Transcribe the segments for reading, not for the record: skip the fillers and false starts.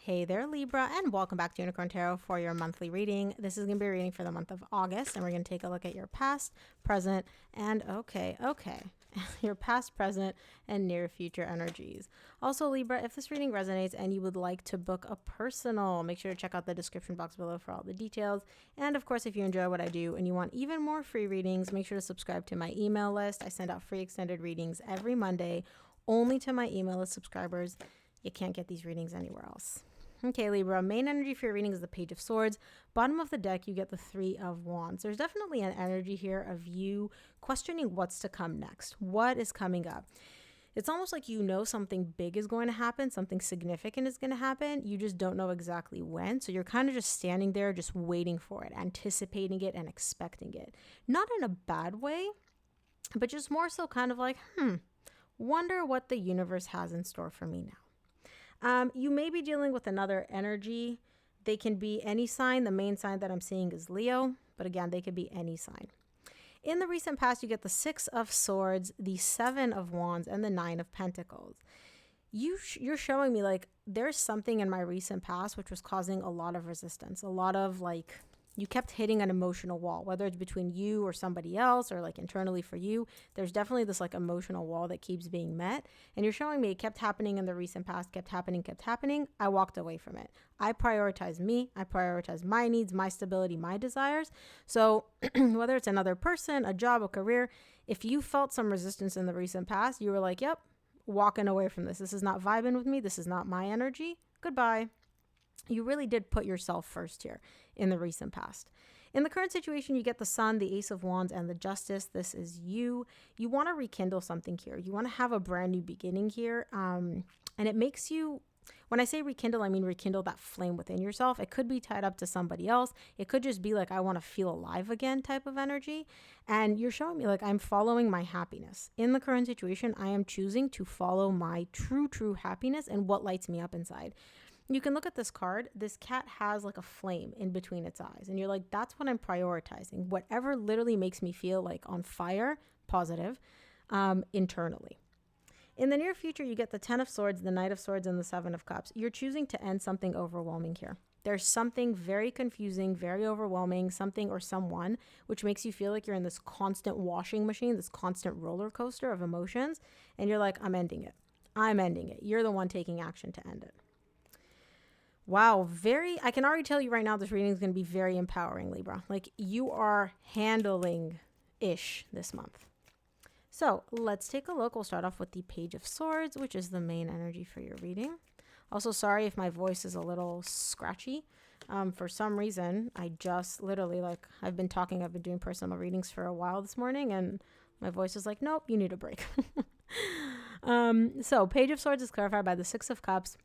Hey there, Libra, and welcome back to Unicorn Tarot for your monthly reading. This is going to be a reading for the month of August, and we're going to take a look at your past, present, and your past, present, and near future energies. Also, Libra, if this reading resonates and you would like to book a personal, make sure to check out the description box below for all the details. And of course, if you enjoy what I do and you want even more free readings, make sure to subscribe to my email list. I send out free extended readings every Monday, only to my email list subscribers. You can't get these readings anywhere else. Okay, Libra, main energy for your reading is the Page of Swords. Bottom of the deck, you get the Three of Wands. There's definitely an energy here of you questioning what's to come next. What is coming up? It's almost like you know something big is going to happen, something significant is going to happen. You just don't know exactly when. So you're kind of just standing there, just waiting for it, anticipating it and expecting it. Not in a bad way, but just more so kind of like, wonder what the universe has in store for me now. You may be dealing with another energy. They can be any sign. The main sign that I'm seeing is Leo, but again, they could be any sign. In the recent past, you get the Six of Swords, the Seven of Wands, and the Nine of Pentacles. You're showing me like there's something in my recent past which was causing a lot of resistance, a lot of like you kept hitting an emotional wall, whether it's between you or somebody else or like internally for you. There's definitely this like emotional wall that keeps being met. And you're showing me it kept happening in the recent past, kept happening. I walked away from it. I prioritize me. I prioritize my needs, my stability, my desires. So whether it's another person, a job, a career, if you felt some resistance in the recent past, you were like, yep, walking away from this. This is not vibing with me. This is not my energy. Goodbye. You really did put yourself first here in the recent past. In the current situation, you get the Sun, the Ace of Wands, and the Justice. This is you. You want to rekindle something here. You want to have a brand new beginning here. And it makes you, when I say rekindle, I mean rekindle that flame within yourself. It could be tied up to somebody else. It could just be like, I want to feel alive again type of energy. And you're showing me like I'm following my happiness. In the current situation, I am choosing to follow my true happiness and what lights me up inside. You can look at this card. This cat has like a flame in between its eyes. And you're like, that's what I'm prioritizing. Whatever literally makes me feel like on fire, positive, internally. In the near future, you get the Ten of Swords, the Knight of Swords, and the Seven of Cups. You're choosing to end something overwhelming here. There's something very confusing, very overwhelming, something or someone, which makes you feel like you're in this constant washing machine, this constant roller coaster of emotions. And you're like, I'm ending it. I'm ending it. You're the one taking action to end it. Wow, I can already tell you right now this reading is going to be very empowering, Libra. Like you are handling-ish this month. So let's take a look. We'll start off with the Page of Swords, which is the main energy for your reading. Also, sorry if my voice is a little scratchy. For some reason, I just literally I've been doing personal readings for a while this morning and my voice is like, nope, you need a break. So Page of Swords is clarified by the Six of Cups,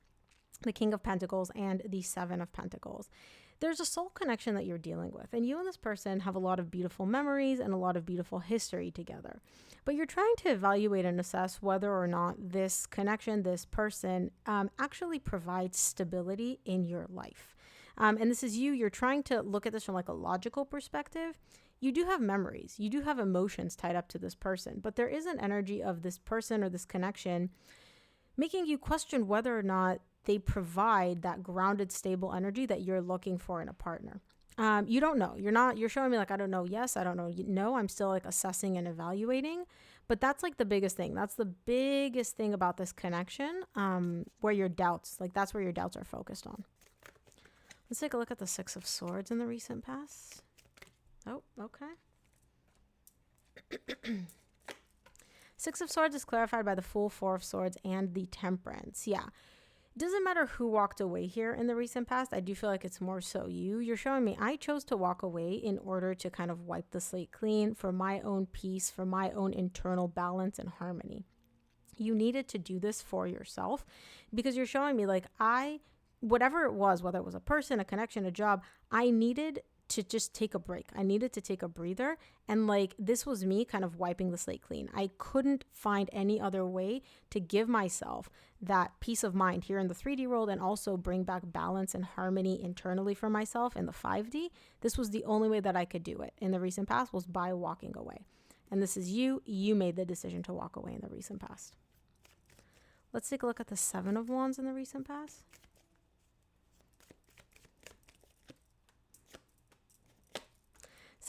the King of Pentacles, and the Seven of Pentacles. There's a soul connection that you're dealing with, and you and this person have a lot of beautiful memories and a lot of beautiful history together. But you're trying to evaluate and assess whether or not this connection, this person, actually provides stability in your life. And this is you're trying to look at this from like a logical perspective. You do have memories, you do have emotions tied up to this person, but there is an energy of this person or this connection making you question whether or not they provide that grounded, stable energy that you're looking for in a partner. You don't know. You're showing me like, I don't know. Yes, I don't know. No, I'm still like assessing and evaluating. But that's like the biggest thing. That's the biggest thing about this connection, where your doubts, like that's where your doubts are focused on. Let's take a look at the Six of Swords in the recent past. Oh, okay. Six of Swords is clarified by the Fool, Four of Swords, and the Temperance. Yeah. It doesn't matter who walked away here in the recent past. I do feel like it's more so you. You're showing me I chose to walk away in order to kind of wipe the slate clean for my own peace, for my own internal balance and harmony. You needed to do this for yourself because you're showing me like whatever it was, whether it was a person, a connection, a job, I needed to just take a break. I needed to take a breather. And like, this was me kind of wiping the slate clean. I couldn't find any other way to give myself that peace of mind here in the 3D world and also bring back balance and harmony internally for myself in the 5D. This was the only way that I could do it in the recent past was by walking away. And this is you made the decision to walk away in the recent past. Let's take a look at the Seven of Wands in the recent past.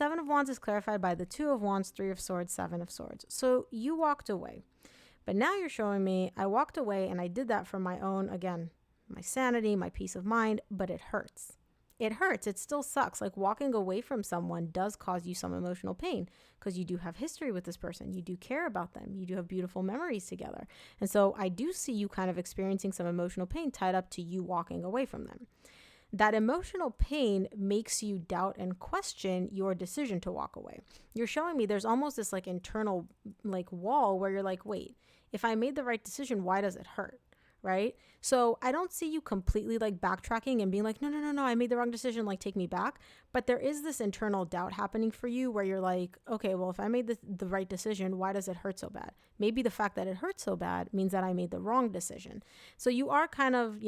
Seven of Wands is clarified by the Two of Wands, Three of Swords, Seven of Swords. So you walked away. But now you're showing me I walked away and I did that for my own, again, my sanity, my peace of mind, but it hurts. It hurts. It still sucks. Like walking away from someone does cause you some emotional pain because you do have history with this person. You do care about them. You do have beautiful memories together. And so I do see you kind of experiencing some emotional pain tied up to you walking away from them. That emotional pain makes you doubt and question your decision to walk away. You're showing me there's almost this like internal like wall where you're like, wait, if I made the right decision, why does it hurt? Right? So I don't see you completely like backtracking and being like, no, I made the wrong decision, like take me back. But there is this internal doubt happening for you where you're like, okay, well, if I made the right decision, why does it hurt so bad? Maybe the fact that it hurts so bad means that I made the wrong decision. So you are kind of,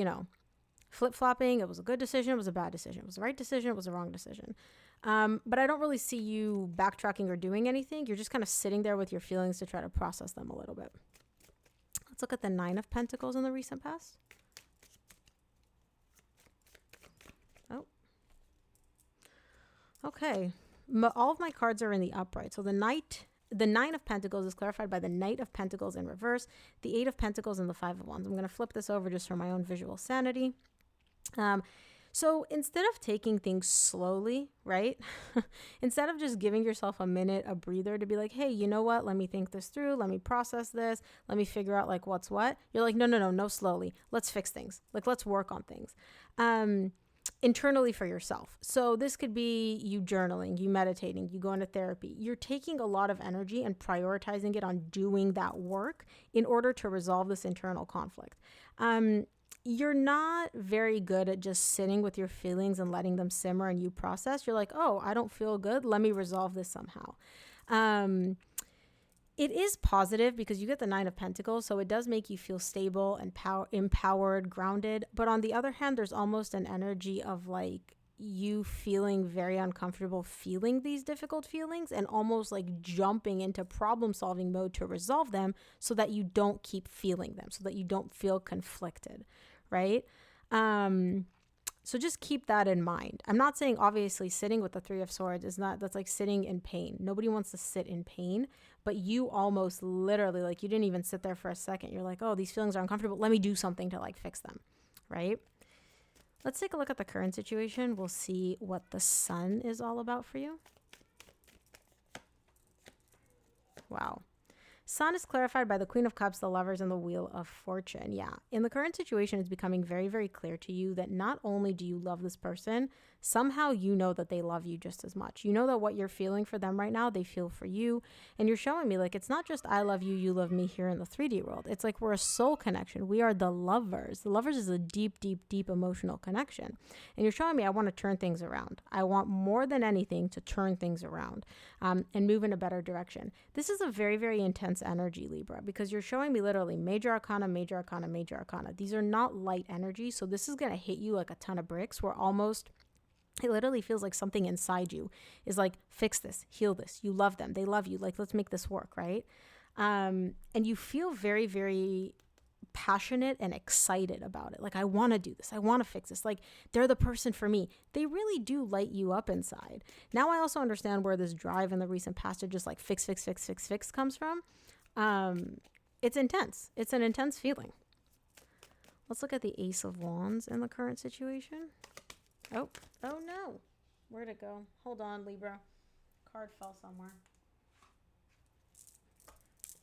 flip-flopping. It was a good decision. It was a bad decision. It was the right decision. It was the wrong decision. But I don't really see you backtracking or doing anything. You're just kind of sitting there with your feelings to try to process them a little bit. Let's look at the Nine of Pentacles in the recent past. Oh. Okay. All of my cards are in the upright. So the Nine of Pentacles is clarified by the Knight of Pentacles in reverse, the Eight of Pentacles, and the Five of Wands. I'm going to flip this over just for my own visual sanity. So instead of taking things slowly, right? Instead of just giving yourself a minute, a breather to be like, hey, you know what? Let me think this through. Let me process this. Let me figure out like what's what. You're like, no, slowly. Let's fix things. Like, let's work on things. Internally for yourself. So this could be you journaling, you meditating, you go into therapy. You're taking a lot of energy and prioritizing it on doing that work in order to resolve this internal conflict. You're not very good at just sitting with your feelings and letting them simmer and you process. You're like, oh, I don't feel good. Let me resolve this somehow. It is positive because you get the Nine of Pentacles, so it does make you feel stable and empowered, grounded. But on the other hand, there's almost an energy of like you feeling very uncomfortable feeling these difficult feelings and almost like jumping into problem-solving mode to resolve them so that you don't keep feeling them, so that you don't feel conflicted, right? So just keep that in mind. I'm not saying obviously sitting with the Three of Swords that's like sitting in pain. Nobody wants to sit in pain, but you almost literally, like you didn't even sit there for a second. You're like, oh, these feelings are uncomfortable. Let me do something to like fix them, right? Let's take a look at the current situation. We'll see what the Sun is all about for you. Wow. Sun is clarified by the Queen of Cups, the Lovers, and the Wheel of Fortune. Yeah. In the current situation, it's becoming very, very clear to you that not only do you love this person, somehow you know that they love you just as much. You know that what you're feeling for them right now, they feel for you. And you're showing me like it's not just I love you, you love me here in the 3D world. It's like we're a soul connection. We are the lovers. The lovers is a deep, deep, deep emotional connection. And you're showing me I want to turn things around. I want more than anything to turn things around and move in a better direction. This is a very, very intense energy, Libra, because you're showing me literally major arcana, major arcana, major arcana. These are not light energy. So this is going to hit you like a ton of bricks where almost it literally feels like something inside you is like, fix this, heal this. You love them. They love you. Like, let's make this work, right? And you feel very, very passionate and excited about it. Like, I want to do this. I want to fix this. Like, they're the person for me. They really do light you up inside. Now I also understand where this drive in the recent past to just like fix comes from. It's intense. It's an intense feeling. Let's look at the Ace of Wands in the current situation. Oh no. Where'd it go? Hold on, Libra. Card fell somewhere.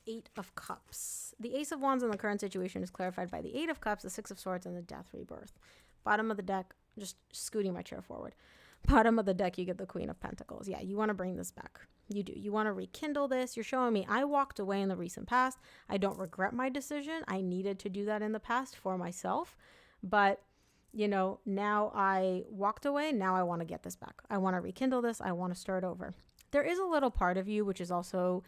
Eight of Cups. The Ace of Wands in the current situation is clarified by the Eight of Cups, the Six of Swords, and the Death Rebirth. Bottom of the deck, just scooting my chair forward. Bottom of the deck, you get the Queen of Pentacles. Yeah, you want to bring this back. You do. You want to rekindle this. You're showing me I walked away in the recent past. I don't regret my decision. I needed to do that in the past for myself. But now I walked away. Now I want to get this back. I want to rekindle this. I want to start over. There is a little part of you, which is also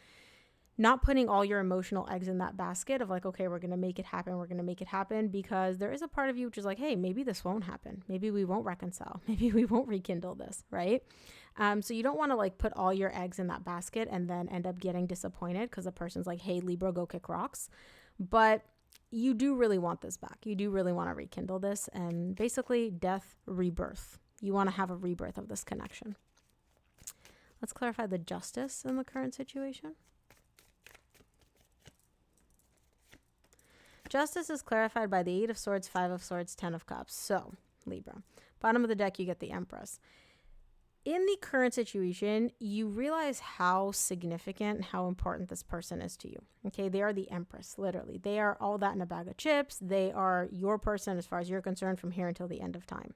not putting all your emotional eggs in that basket of like, okay, we're going to make it happen. We're going to make it happen, because there is a part of you which is like, hey, maybe this won't happen. Maybe we won't reconcile. Maybe we won't rekindle this, right? So you don't want to like put all your eggs in that basket and then end up getting disappointed because the person's like, hey, Libra, go kick rocks. But you do really want this back. You do really want to rekindle this, and basically death, rebirth. You want to have a rebirth of this connection. Let's clarify the justice in the current situation. Justice is clarified by the 8 of Swords, 5 of Swords, 10 of Cups. So, Libra. Bottom of the deck, you get the Empress. In the current situation, you realize how significant and how important this person is to you. Okay, they are the Empress, literally. They are all that in a bag of chips. They are your person as far as you're concerned from here until the end of time.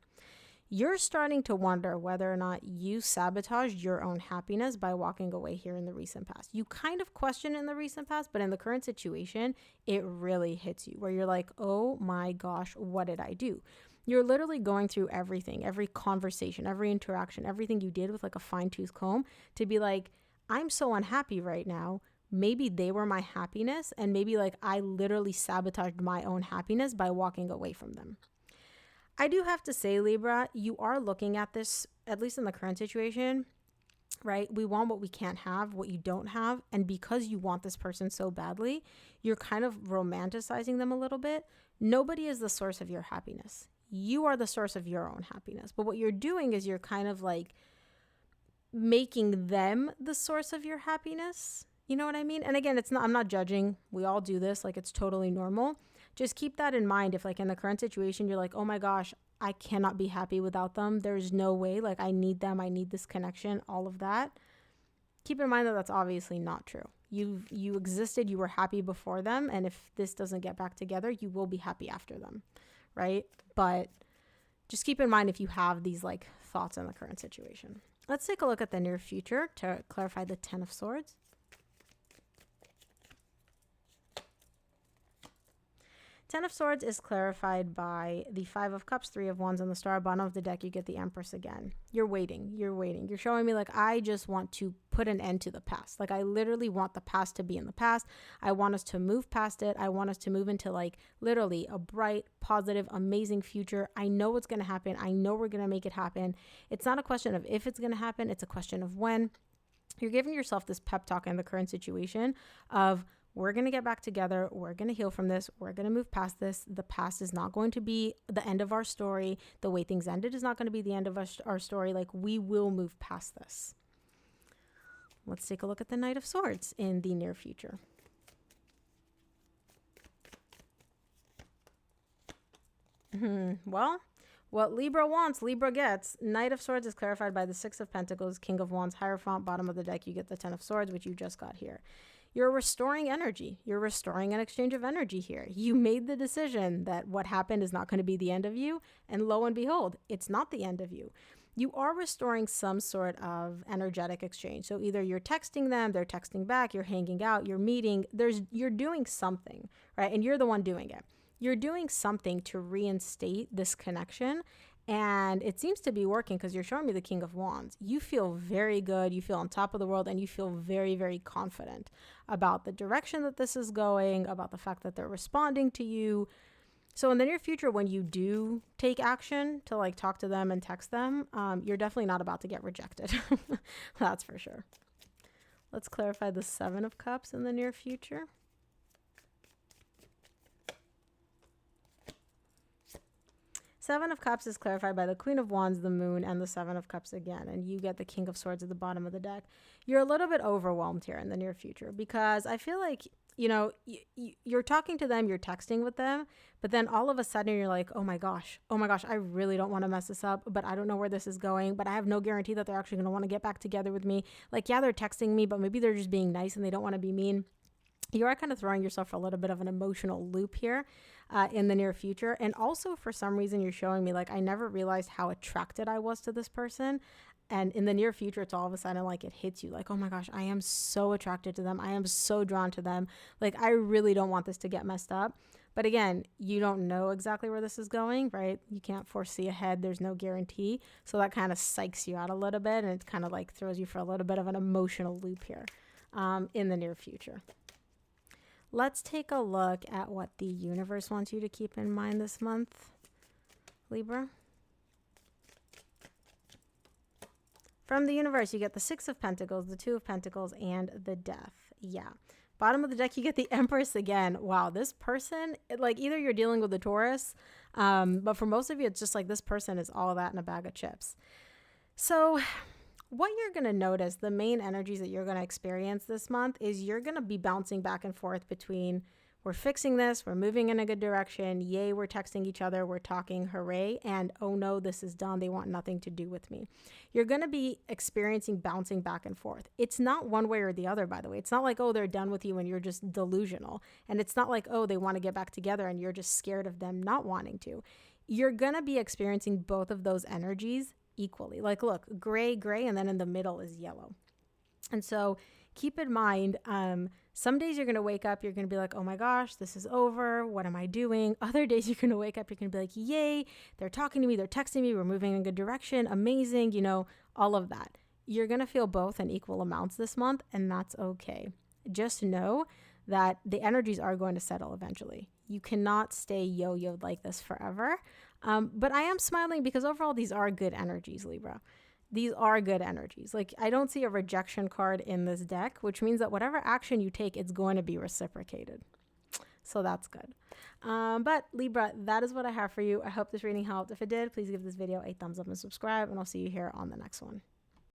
You're starting to wonder whether or not you sabotaged your own happiness by walking away here in the recent past. You kind of question in the recent past, but in the current situation, it really hits you where you're like, oh my gosh, what did I do? You're literally going through everything, every conversation, every interaction, everything you did with like a fine-tooth comb to be like, I'm so unhappy right now. Maybe they were my happiness, and maybe like I literally sabotaged my own happiness by walking away from them. I do have to say, Libra, you are looking at this, at least in the current situation, right? We want what we can't have, what you don't have. And because you want this person so badly, you're kind of romanticizing them a little bit. Nobody is the source of your happiness. You are the source of your own happiness. But what you're doing is you're kind of like making them the source of your happiness. You know what I mean? And again, I'm not judging. We all do this. Like, it's totally normal. Just keep that in mind. If like in the current situation, you're like, oh my gosh, I cannot be happy without them. There's no way. Like, I need them. I need this connection, all of that. Keep in mind that that's obviously not true. You existed. You were happy before them. And if this doesn't get back together, you will be happy after them. Right? But just keep in mind if you have these like thoughts in the current situation. Let's take a look at the near future to clarify the 10 of Swords. Ten of Swords is clarified by the 5 of Cups, 3 of Wands, and the Star. Bottom of the deck, you get the Empress again. You're waiting. You're showing me like, I just want to put an end to the past. Like, I literally want the past to be in the past. I want us to move past it. I want us to move into like literally a bright, positive, amazing future. I know what's going to happen. I know we're going to make it happen. It's not a question of if it's going to happen. It's a question of when. You're giving yourself this pep talk in the current situation of, we're going to get back together. We're going to heal from this. We're going to move past this. The past is not going to be the end of our story. The way things ended is not going to be the end of our story. Like, we will move past this. Let's take a look at the Knight of Swords in the near future. Well, what Libra wants, Libra gets. Knight of Swords is clarified by the 6 of Pentacles, King of Wands, Hierophant. Bottom of the deck, you get the 10 of Swords, which you just got here. You're restoring energy. You're restoring an exchange of energy here. You made the decision that what happened is not going to be the end of you. And lo and behold, it's not the end of you. You are restoring some sort of energetic exchange. So either you're texting them, they're texting back, you're hanging out, you're meeting, you're doing something, right? And you're the one doing it. You're doing something to reinstate this connection. And it seems to be working because you're showing me the King of Wands. You feel very good. You feel on top of the world, and you feel very, very confident about the direction that this is going, about the fact that they're responding to you. So in the near future, when you do take action to like talk to them and text them, you're definitely not about to get rejected. That's for sure. Let's clarify the 7 of Cups in the near future. Seven of Cups is clarified by the Queen of Wands, the Moon, and the 7 of Cups again. And you get the King of Swords at the bottom of the deck. You're a little bit overwhelmed here in the near future because I feel like, you know, you're talking to them, you're texting with them, but then all of a sudden you're like, oh my gosh, I really don't want to mess this up, but I don't know where this is going, but I have no guarantee that they're actually going to want to get back together with me. Like, yeah, they're texting me, but maybe they're just being nice and they don't want to be mean. You are kind of throwing yourself for a little bit of an emotional loop here in the near future. And also, for some reason, you're showing me like, I never realized how attracted I was to this person. And in the near future, it's all of a sudden like it hits you like, oh my gosh, I am so attracted to them. I am so drawn to them. Like, I really don't want this to get messed up. But again, you don't know exactly where this is going, right? You can't foresee ahead. There's no guarantee. So that kind of psychs you out a little bit. And it kind of like throws you for a little bit of an emotional loop here in the near future. Let's take a look at what the universe wants you to keep in mind this month, Libra. From the universe, you get the 6 of Pentacles, the 2 of Pentacles, and the Death. Yeah. Bottom of the deck, you get the Empress again. Wow, this person, like either you're dealing with a Taurus, but for most of you, it's just like this person is all that in a bag of chips. So What you're going to notice, the main energies that you're going to experience this month is you're going to be bouncing back and forth between we're fixing this, we're moving in a good direction, yay, we're texting each other, we're talking, hooray, and oh no, this is done, they want nothing to do with me. You're going to be experiencing bouncing back and forth. It's not one way or the other, by the way. It's not like, oh, they're done with you and you're just delusional. And it's not like, oh, they want to get back together and you're just scared of them not wanting to. You're going to be experiencing both of those energies equally. Like, look, gray, and then in the middle is yellow. And so keep in mind, some days you're going to wake up, you're going to be like, oh my gosh, this is over. What am I doing? Other days you're going to wake up, you're going to be like, yay, they're talking to me, they're texting me, we're moving in a good direction, amazing, all of that. You're going to feel both in equal amounts this month, and that's okay. Just know that the energies are going to settle eventually. You cannot stay yo-yoed like this forever. But I am smiling because overall these are good energies, Libra. These are good energies. Like, I don't see a rejection card in this deck, which means that whatever action you take, it's going to be reciprocated. So that's good. But Libra, that is what I have for you. I hope this reading helped. If it did, please give this video a thumbs up and subscribe, and I'll see you here on the next one.